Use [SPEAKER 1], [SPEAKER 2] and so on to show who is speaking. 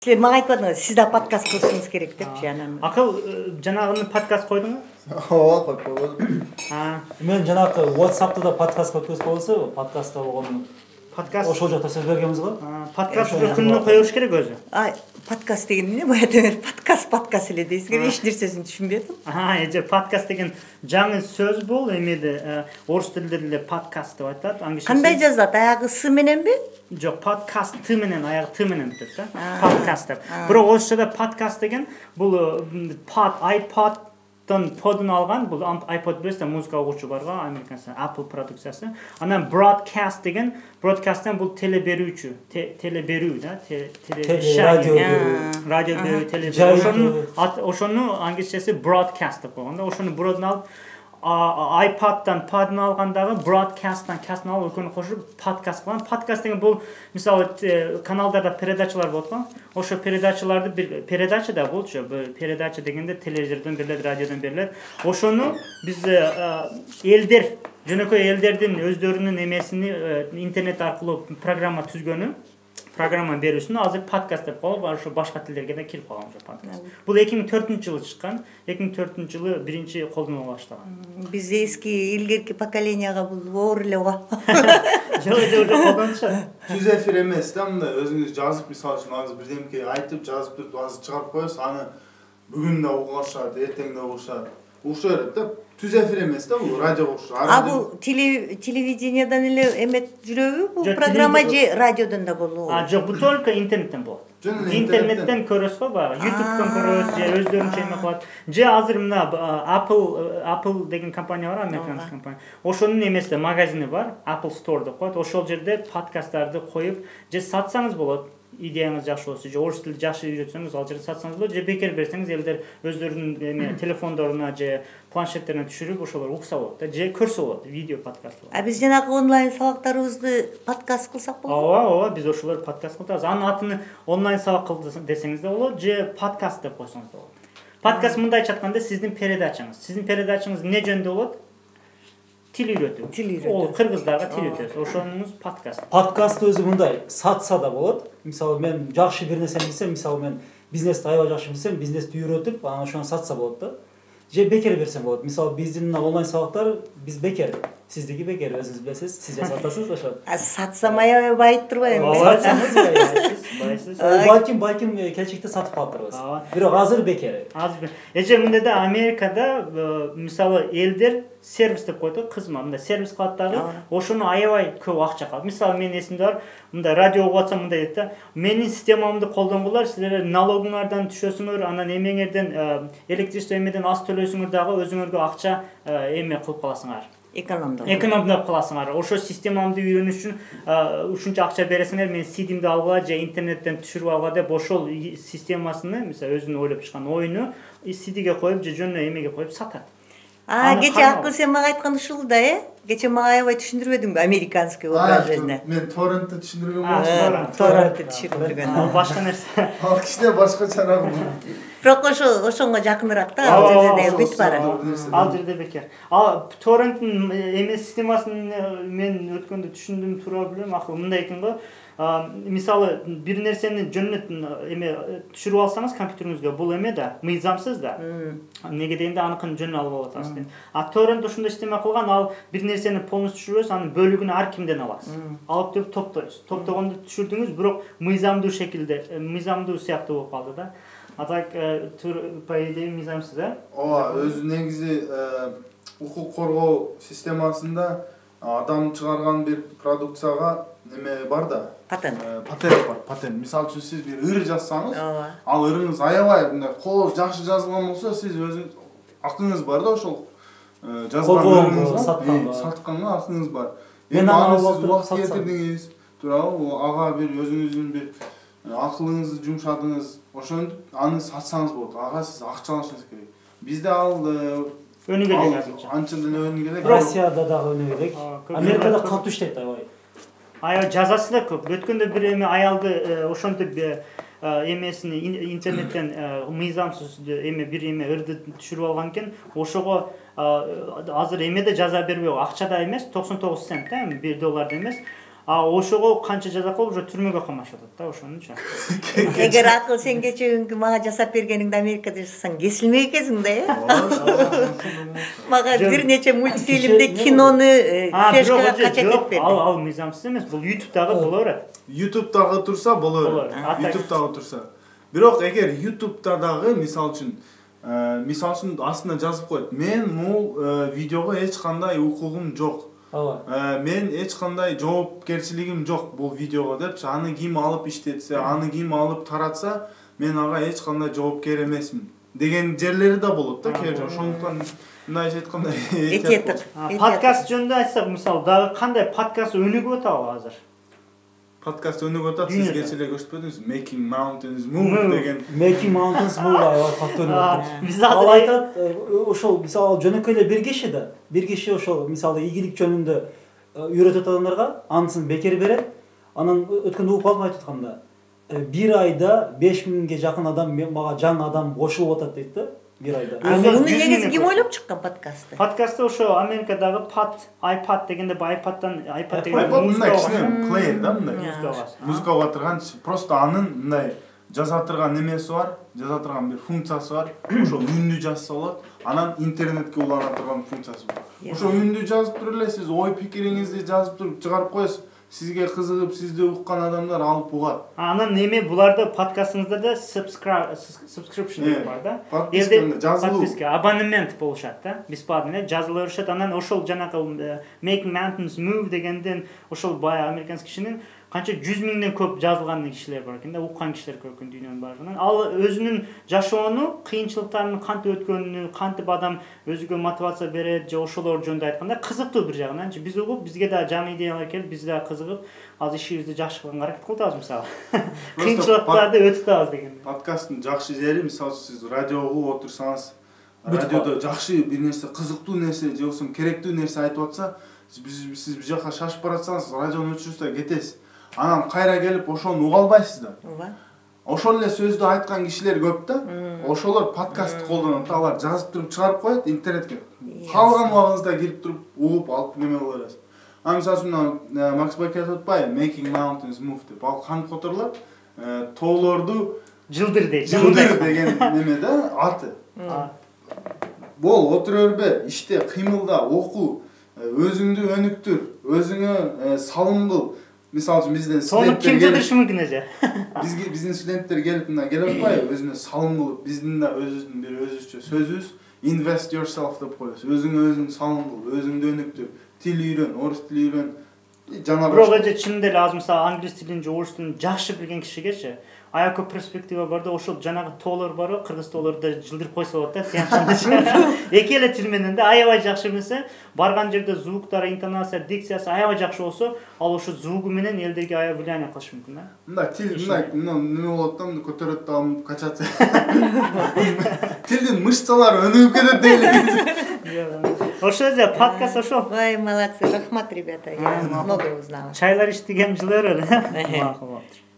[SPEAKER 1] Силер мага айтпадыңыз, сиз да подкаст кылышыңыз керек депчи анан.
[SPEAKER 2] Акыл жанагыны подкаст койдуңбу?
[SPEAKER 3] Ооба, коюп койбодум.
[SPEAKER 4] Мен жанагы WhatsApp'та да подкаст өткөзүп койсо, подкастта болгон
[SPEAKER 2] Подкаст.
[SPEAKER 4] ошол жакта сөз бергенбиз го.
[SPEAKER 2] Подкаст күнүнө коюш керек өзү.
[SPEAKER 1] Подкаст деген эмне? Баягы подкаст эле дейсиз. Эч нерсесин түшүнбөдүм.
[SPEAKER 2] Эже подкаст деген жаңы сөз бул, эмеде орус тилинде деле подкаст деп айтат.
[SPEAKER 1] Кандай жазылат? Аягы с мененби?
[SPEAKER 2] Жок, подкаст т менен, аягы т менен бүтөт да. Подкаст деп. Бирок орусчада подкаст деген бул iPod'дан алган, бул iPod билесиз, музыка угуучу бар го, американча Apple продукциясы. Анан broadcast деген, broadcasттан бул теле берүүчү, теле берүү да, радио берүү, теле берүү. Ошону англисчеси broadcast деп койгон да. Ошону broad'дан алып iPod'дан pod'ын алгандагы broadcast'тан cast'ын алып экөөнү кошуп подкаст кылган. Подкаст деген бул мисалы каналдарда передачалар болот го. Ошо передачаларды бир передача да болчу. Передача дегенде телевизордон берилет, радиодон берилет. Ошону биз элдер, жөнөкөй элдердин өздөрүнүн эмесини интернет аркылуу программа түзгөнү, программа берүүсүн азыр подкаст деп коюп, ошо башка тилдерге да кирип калган ошо подкаст. Бул 2004-жылы чыккан. 2004-жылы биринчи колдонула баштаган.
[SPEAKER 1] Биз эски илгерки поколенияга бул оор эле го.
[SPEAKER 2] Жок, колдонушат.
[SPEAKER 3] Түз эфир эмес да, мындай өзүңүз жазып, мисалы үчүн азыр бирдемке айтып, жазып туруп азыр чыгарып коесуз, аны бүгүн да угушат, эртең да угушат. Угуша берет да. Түз эфир эмес да, бул радиого окшойт.
[SPEAKER 1] Бул телевидениядан эле эмет жүрөбү? Бул программа же радиодон да болобу?
[SPEAKER 2] Жок, бул только интернеттен болот. Интернеттен көрөсүз го, баягы YouTube'дан көрөсүз, же өздөрүнчө эме кылат. Же азыр мына Apple деген компания бар, американский компания. Ошонун эмеси магазини бар, Apple Store деп коет. Ошол жерде подкасттарды коюп, же сатсаңыз болот. Идеяңыз жакшы болсо, же орус тилди жакшы үйрөтсөңүз, ал жерде сатсаңыз болот, же бекер берсеңиз, элдер өздөрүнүн телефондоруна же планшеттерине түшүрүп, ошолор укса болот да, же көрсө болот, видео подкаст болот.
[SPEAKER 1] Биз жанагы онлайн сабактарыбызды подкаст кылсак болобу?
[SPEAKER 2] Ооба, биз ошолор подкаст кылабыз. Анын атын онлайн сабак кыл десеңиз да болот, же подкаст деп койсоңуз да болот. Подкаст мындайча айтканда сиздин передачаңыз эмне жөнүндө болот? Тил үйрөтүү. Ол кыргыздарга тил үйрөтөбүз. Ошонуңуз подкаст.
[SPEAKER 4] Подкаст өзү мындай сатса да болот. Мисалы мен жакшы бир нерсени билсем, мисалы мен бизнести аябай жакшы билсем, бизнести үйрөтүп, анан ошону сатса болот да. Же бекер берсем болот. Мисалы биздин онлайн сабактар биз бекер. Сиздики бекер, өзүңүз билесиз. Сиз жасап атасыз ошо.
[SPEAKER 1] Сатсам аябай байып турбайбы?
[SPEAKER 2] Байсыз.
[SPEAKER 4] Балким келечекте сатып калыптырбыз. Бирок азыр бекер.
[SPEAKER 2] Эже мындай да, Америкада мисалы элдер сервис деп коет, кызмат, мындай сервис кылат дагы, ошону аябай көп акча калат. Мисалы мен эсимде бар, мындай радио угуп атсам мындай дейт да, менин системамды колдонгула, силер налогуңардан түшөсүңөр, анан эмеңерден электричество эмеден аз төлөсүңөр дагы өзүңөргө акча эме кылып каласыңар. Экономдоп каласыңар. Ошо системамды үйрөнүш үчүн ушунча акча бересиңер, мен CD-мди алгыла же интернеттен түшүрүп алгыла деп ошол системасыны, мисалы өзүнүн ойлоп чыккан оюну CD-ге коюп же жөн эмеге коюп сатат.
[SPEAKER 1] Кече Акыл сен мага айткан ушул да, Кече мага аябай түшүндүрбөдүңбү американский выражение?
[SPEAKER 3] Мен торрентти түшүндүргөн болчумун.
[SPEAKER 1] Торрентти түшүндүргөн.
[SPEAKER 2] Ал башка нерсе.
[SPEAKER 3] Ал кичине башкачараак.
[SPEAKER 1] Бирок ошонго жакыныраак да, ал жерде бүт бар.
[SPEAKER 2] Ал жерде бекер. Торренттин эме системасын мен өткөндө түшүндүм, туура билем, акыл мындай экен го. Мисалы бир нерсени жөнүнө эме түшүрүп алсаңыз компьютериңизге, бул эме да, мыйзамсыз да. Эмнеге дегенде аныкын жөнүн алып алат астын. Торрент ошондой система кылган, ал бир нерсени полностью түшүрөсүз, анын бөлүгүн ар кимден аласыз. Алып туруп топтойсуз. Топтогондо түшүрдүңүз, бирок мыйзамдуу шекилде, мыйзамдуу сыяктуу болуп калды да. А так по идее мыйзамсыз,
[SPEAKER 3] Ооба, өзү негизи укук коргоо системасында адам чыгарган бир продукцияга неме бар да.
[SPEAKER 1] Патент
[SPEAKER 3] бар, патент. Мисалы үчүн сиз бир ыр жазсаңыз, ал ырыңыз аябай мындай кол жакшы жазылган болсо, сиз өзүңүз акыңыз бар да, ошол жазган ырыңызга сатканга акыңыз бар.
[SPEAKER 4] Мен аны
[SPEAKER 3] убакыт кетирдиңиз, туурабы? Ага бир өзүңүздүн бир акылыңызды жумшадыңыз, ошентип аны сатсаңыз болот. Ага сиз акча алышыңыз керек. Бизде ал
[SPEAKER 2] өнүгө керек азырча.
[SPEAKER 3] Анча деле өнүгө керек.
[SPEAKER 4] Россияда дагы өнүгө керек. Америкада катуу иштейт аябай.
[SPEAKER 2] Жазасы да көп. Өткөндө бир эме аялды ошентип эмесини интернеттен мыйзамсыз эме бир эме ырды түшүрүп алган экен. Ошого азыр эмеде жаза бербей, акчада эмес, 99 цент, $1 эмес. А ошого канча жаза кылып уже түрмөгө камашып атат да ошонучу.
[SPEAKER 1] Эгер акыл сен кече күнгү мага жасап бергениңди Америкада жасасаң кесилмек экенсиң да, Мага бир нече мультфильмде кинону флешкага качат этип берди.
[SPEAKER 2] Ал мыйзамсыз эмес, бул YouTube'дагы боло берет.
[SPEAKER 3] YouTube'дагы турса боло берет. YouTube'дагы турса. Бирок эгер YouTube'да дагы мисалы үчүн астына жазып коет. Мен бул видеого эч кандай укугум жок. Мен эч кандай жоопкерчилигим жок бул видеого депчи, аны ким алып иштетсе, аны ким алып таратса, мен ага эч кандай жоопкер эмесмин деген жерлери да болот да кээ жолу. Ошондуктан мындай айткандай
[SPEAKER 1] этиеттик.
[SPEAKER 2] Подкаст жөнүндө айтсак, мисалы дагы кандай подкаст өнүгүп атабы азыр?
[SPEAKER 3] Подкаст өнүгүп атат, сиз кече эле көрсөтпөдүңүз, Making Mountains Move деген.
[SPEAKER 4] Making Mountains Move катуу өнүгүп. Биз ал айтат, ошол мисалы жөнөкөй эле бир киши ошол мисалы ийгилик жөнүндө үйрөтөт адамдарга, анысын бекер берет. Анан өткөндө угуп калдым айтып атканда, бир айда 5000ге жакын адам мага жаңы адам кошулуп атат дейт да. Бир айда.
[SPEAKER 1] Муну негизи ким ойлоп чыккан подкастты?
[SPEAKER 2] Подкастты ошо Америкадагы iPad дегенде iPad деген
[SPEAKER 3] музыка плеер да, мындай музыка батырган, просто анын мындай жаза турган немеси бар, жаза турган бир функциясы бар. Ошо үндү жазса болот, анан интернетке улана турган функциясы бар. Ошо үндү жазып туруп эле сиз ой пикириңизди жазып туруп чыгарып коесуз. Сизге кызыгып, сизди уккан адамдар алып угат.
[SPEAKER 2] Анан неме буларда подкастыңызда да subscription бар да.
[SPEAKER 3] Подписка,
[SPEAKER 2] абонемент болушат да. Бесплатно жазыла беришет. Анан ошол жанагы Making Mountains Move дегенден ошол бая американский кишинин канча 100 миңден көп жазылган кишилер бар экен да, уккан кишилер көп экен дүйнөнүн баарынан. Ал өзүнүн жашоону, кыйынчылыктарын кантип өткөнүнү, кантип адам өзүгө мотивация берет, же ошолор жөнүндө айтканда кызыктуу бир жагынан. Биз угуп, бизге да жаңы идеялар келип, биз да кызыгып, азыр ишибизди жакшы кылганга аракет кылып атабыз мисалы. Кыйынчылыктарды өтүп атабыз деген.
[SPEAKER 3] Подкасттын жакшы жери, мисалы сиз радио угуп отурсаңыз, радиодо жакшы бир нерсе, кызыктуу нерсе, же болбосо керектүү нерсе айтып атса, сиз бир жака шашып баратсаңыз, радиону өчүрүп да кетесиз. Анан кайра келип ошону уга албайсыз да. Ошол эле сөздү айткан кишилер көп да. Ошолор подкастты колдонот, алар жазып туруп чыгарып коет интернетке. Калган убагыңызда кирип туруп угуп алып неме кыла бересиз. Мисалы үчүн Макс Баке айтып атпайбы, Making Mountains Move деп. Ал кантип которулат? Тоолорду
[SPEAKER 2] жылдыр
[SPEAKER 3] деген неме да аты. Бол отура бербе, иште, кыймылда, оку, өзүңдү өнүктүр, өзүңө салым кыл. Мисалы үчүн бизден
[SPEAKER 2] студенттер келип мүмкүн эже.
[SPEAKER 3] Биздин студенттер келип атпайбы, өзүнө салым кылып, биздин да өзүбүздүн бир өзүчө сөзүбүз invest yourself деп коебуз. Өзүң салым кыл, өзүңдү өнүктүр, тил үйрөн, орус тили үйрөн. Жана
[SPEAKER 2] бирок эже чынында эле азыр мисалы англис тилин же орус тилин жакшы билген кишигечи ая көп перспектива бар да, ошол жанагы тоолор барбы, кыргыз тоолорду жылдырып койсо болот да, тиянчанда. Эки эле тил менен да аябай жакшы билсе, барган жерде звуктары, интонация, дикциясы аябай жакшы болсо, ал ошо звугу менен элдерге аябай влияние кылышы мүмкүн да.
[SPEAKER 3] Мындай тил неме болот да, көтөрөт да, качат. Тилдин мышцалары өнүгүп кетет дейли.
[SPEAKER 2] Ошо же подкаст ошо.
[SPEAKER 1] Ой, молодцы, рахмат, ребята. Я много узнала.
[SPEAKER 2] Чайлар иштеген жылдар эле. Макул болуптур.